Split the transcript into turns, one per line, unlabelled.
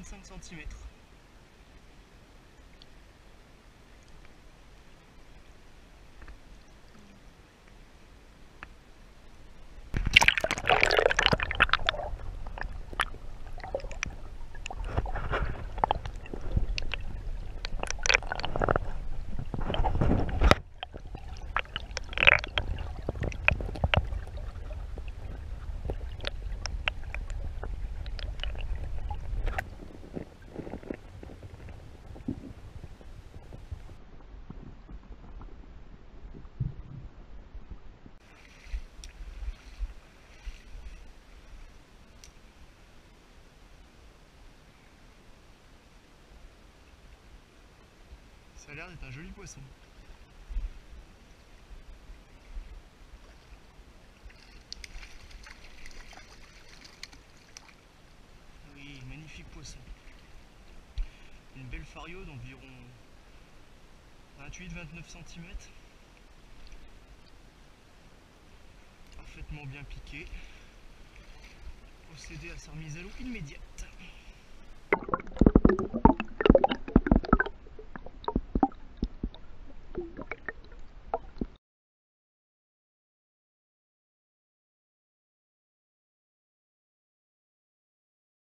25 cm. Ça a l'air d'être un joli poisson. Oui, magnifique poisson. Une belle fario d'environ 28-29 cm. Parfaitement bien piqué. Procéder à sa remise à l'eau immédiate.